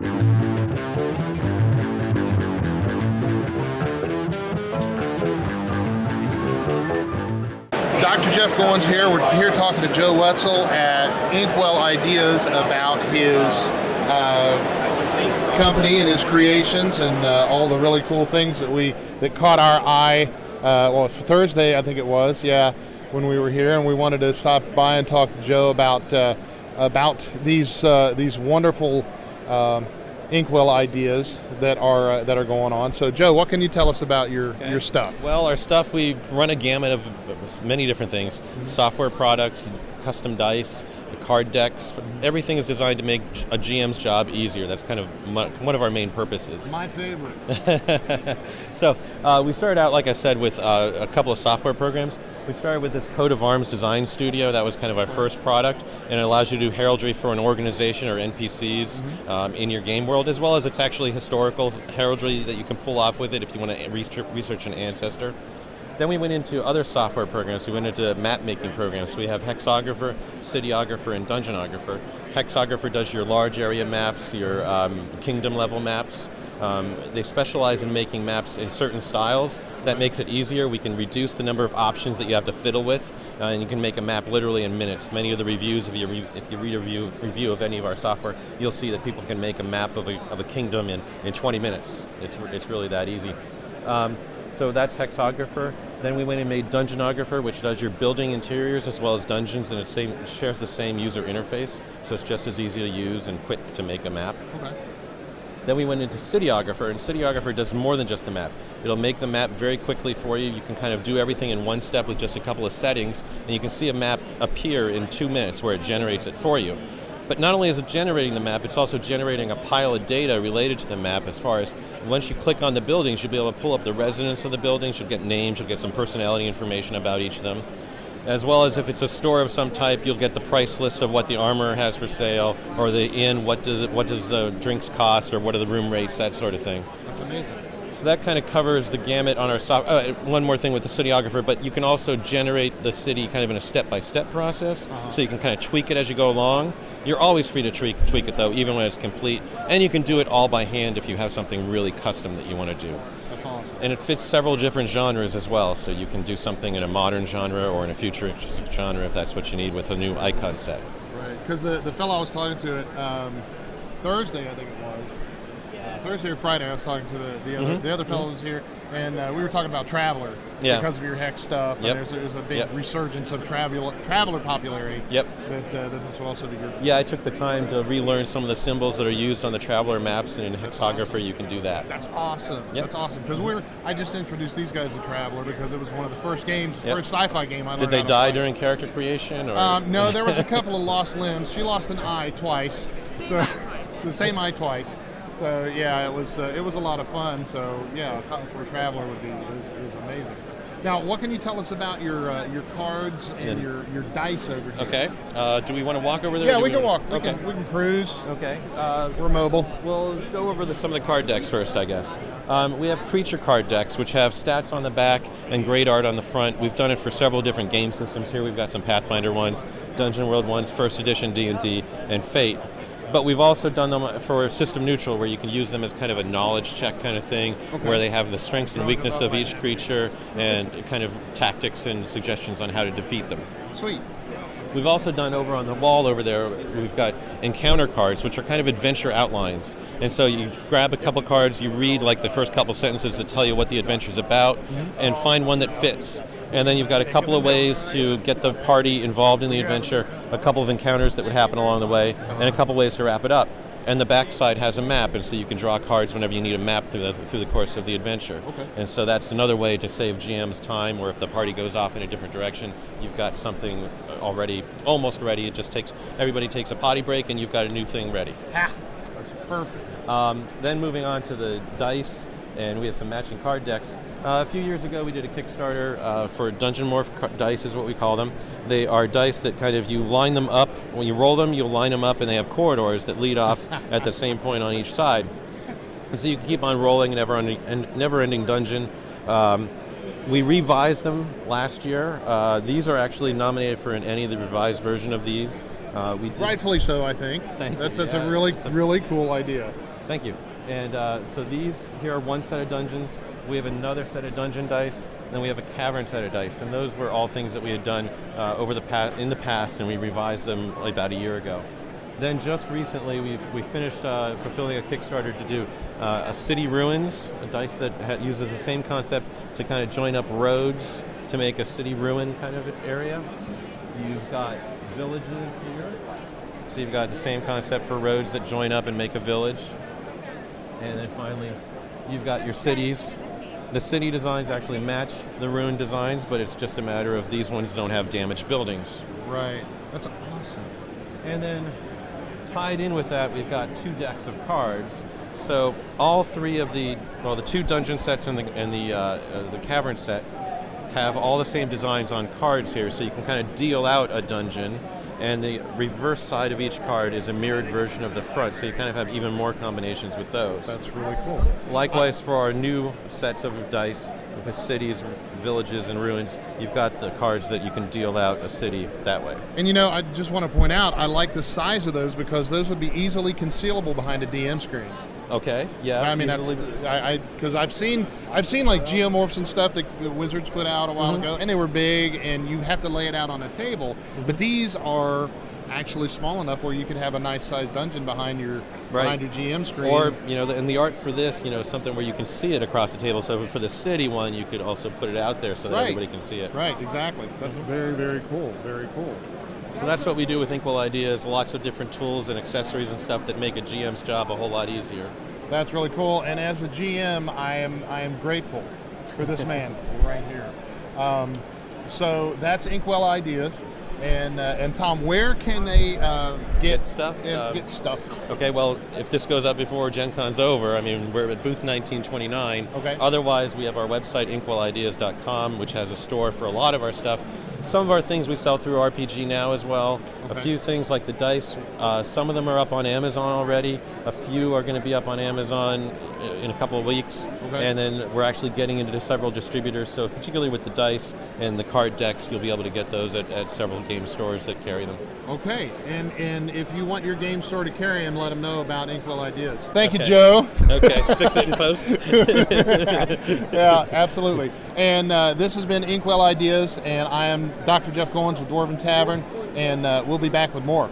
Dr. Jeff Goins here. We're here talking to Joe Wetzel at Inkwell Ideas about his company and his creations and all the really cool things that caught our eye. For Thursday, I think it was, when we were here, and we wanted to stop by and talk to Joe about these wonderful Inkwell ideas that are going on. So, Joe, what can you tell us about your stuff? Well, our stuff, we run a gamut of many different things: software products, custom dice, card decks. Everything is designed to make a GM's job easier. That's kind of one of our main purposes. My favorite. So we started out, like I said, with a couple of software programs. We started with this Coat of Arms Design Studio. That was kind of our first product, and it allows you to do heraldry for an organization or NPCs in your game world, as well as it's actually historical heraldry that you can pull off with it if you want to research an ancestor. Then we went into other software programs. We went into map-making programs. We have Hexographer, Cityographer, and Dungeonographer. Hexographer does your large area maps, your kingdom-level maps. They specialize in making maps in certain styles. That makes it easier. We can reduce the number of options that you have to fiddle with, and you can make a map literally in minutes. Many of the reviews, if you read a review of any of our software, you'll see that people can make a map of a kingdom in 20 minutes. It's really that easy. So that's Hexographer. Then we went and made Dungeonographer, which does your building interiors as well as dungeons, and it shares the same user interface, so it's just as easy to use and quick to make a map. Okay. Then we went into Cityographer, and Cityographer does more than just the map. It'll make the map very quickly for you. You can kind of do everything in one step with just a couple of settings, and you can see a map appear in 2 minutes where it generates it for you. But not only is it generating the map, it's also generating a pile of data related to the map, as far as once you click on the buildings, you'll be able to pull up the residents of the buildings, you'll get names, you'll get some personality information about each of them. As well as if it's a store of some type, you'll get the price list of what the armor has for sale, or the inn, what does the drinks cost, or what are the room rates, that sort of thing. That's amazing. So that kind of covers the gamut on our software. One more thing with the Cityographer, but you can also generate the city kind of in a step-by-step process, so you can kind of tweak it as you go along. You're always free to tweak it, though, even when it's complete. And you can do it all by hand if you have something really custom that you want to do. That's awesome. And it fits several different genres as well, so you can do something in a modern genre or in a futuristic genre if that's what you need with a new icon set. Right, because the fellow I was talking to Thursday, I think it was, Thursday or Friday, I was talking to the other fellows here, and we were talking about Traveler because of your Hex stuff. Yep. And there's a big resurgence of Traveler popularity. Yep. That this will also be good for. Yeah, I took the time to relearn some of the symbols that are used on the Traveler maps, and in Hexographer you can do that. That's awesome. Yep. That's awesome. Because I just introduced these guys to Traveler because it was one of the first games, first sci-fi game I learned. Did they die during character creation? Or? No, there was a couple of lost limbs. She lost an eye twice, so the same eye twice. So yeah, it was a lot of fun. So yeah, something for a Traveler would be is amazing. Now, what can you tell us about your cards and your dice over here? Okay. Do we want to walk over there? Yeah, we can walk. We Okay. can cruise. Okay. We're mobile. We'll go over some of the card decks first, I guess. We have creature card decks, which have stats on the back and great art on the front. We've done it for several different game systems. Here we've got some Pathfinder ones, Dungeon World ones, First Edition D&D, and Fate. But we've also done them for system neutral, where you can use them as kind of a knowledge check kind of thing, where they have the strengths and weakness of each creature and kind of tactics and suggestions on how to defeat them. Sweet. We've also done over on the wall over there, we've got encounter cards, which are kind of adventure outlines. And so you grab a couple cards, you read like the first couple sentences that tell you what the adventure's about, and find one that fits. And then you've got a couple of ways to get the party involved in the adventure, a couple of encounters that would happen along the way, and a couple ways to wrap it up. And the backside has a map, and so you can draw cards whenever you need a map through the course of the adventure. Okay. And so that's another way to save GM's time, or if the party goes off in a different direction, you've got something already almost ready. It just everybody takes a potty break, and you've got a new thing ready. Ha! That's perfect. Then moving on to the dice, and we have some matching card decks. A few years ago, we did a Kickstarter for Dungeon Morph dice, is what we call them. They are dice that kind of, you line them up. When you roll them, you'll line them up, and they have corridors that lead off at the same point on each side. And so you can keep on rolling a never-ending dungeon. We revised them last year. These are actually nominated for an Any of the revised version of these. We did, Rightfully so, I think. Thank That's you. a really cool idea. Thank you. And so these here are one set of dungeons. We have another set of dungeon dice. Then we have a cavern set of dice, and those were all things that we had done in the past, and we revised them about a year ago. Then just recently, we finished fulfilling a Kickstarter to do a city ruins, a dice that uses the same concept to kind of join up roads to make a city ruin kind of area. You've got villages here, so you've got the same concept for roads that join up and make a village. And then finally, you've got your cities. The city designs actually match the ruin designs, but it's just a matter of these ones don't have damaged buildings. Right. That's awesome. And then tied in with that, we've got 2 decks of cards. So all 3 of the 2 dungeon sets and the cavern set have all the same designs on cards here, so you can kind of deal out a dungeon, and the reverse side of each card is a mirrored version of the front, so you kind of have even more combinations with those. That's really cool. Likewise, for our new sets of dice with cities, villages, and ruins, you've got the cards that you can deal out a city that way. And I just want to point out, I like the size of those because those would be easily concealable behind a DM screen. Okay. Yeah. I mean, because I've seen like geomorphs and stuff that the Wizards put out a while ago, and they were big, and you have to lay it out on a table. But these are actually small enough where you could have a nice sized dungeon behind your GM screen. Or and the art for this, something where you can see it across the table. So for the city one, you could also put it out there so that everybody can see it. Right. Exactly. That's very, very cool. Very cool. So that's what we do with Inkwell Ideas, lots of different tools and accessories and stuff that make a GM's job a whole lot easier. That's really cool, and as a GM, I am grateful for this man right here. So that's Inkwell Ideas, and Tom, where can they get stuff? Get stuff. Okay, well, if this goes up before Gen Con's over, I mean, we're at booth 1929. Okay. Otherwise, we have our website, inkwellideas.com, which has a store for a lot of our stuff. Some of our things we sell through RPG Now as well. Okay. A few things like the dice, some of them are up on Amazon already. A few are going to be up on Amazon in a couple of weeks. Okay. And then we're actually getting into several distributors, so particularly with the dice and the card decks, you'll be able to get those at several game stores that carry them. Okay, and if you want your game store to carry them, let them know about Inkwell Ideas. Thank you, Joe. Okay, fix it in post. Yeah, absolutely. And this has been Inkwell Ideas, and I am Dr. Jeff Goins with Dwarven Tavern, and we'll be back with more.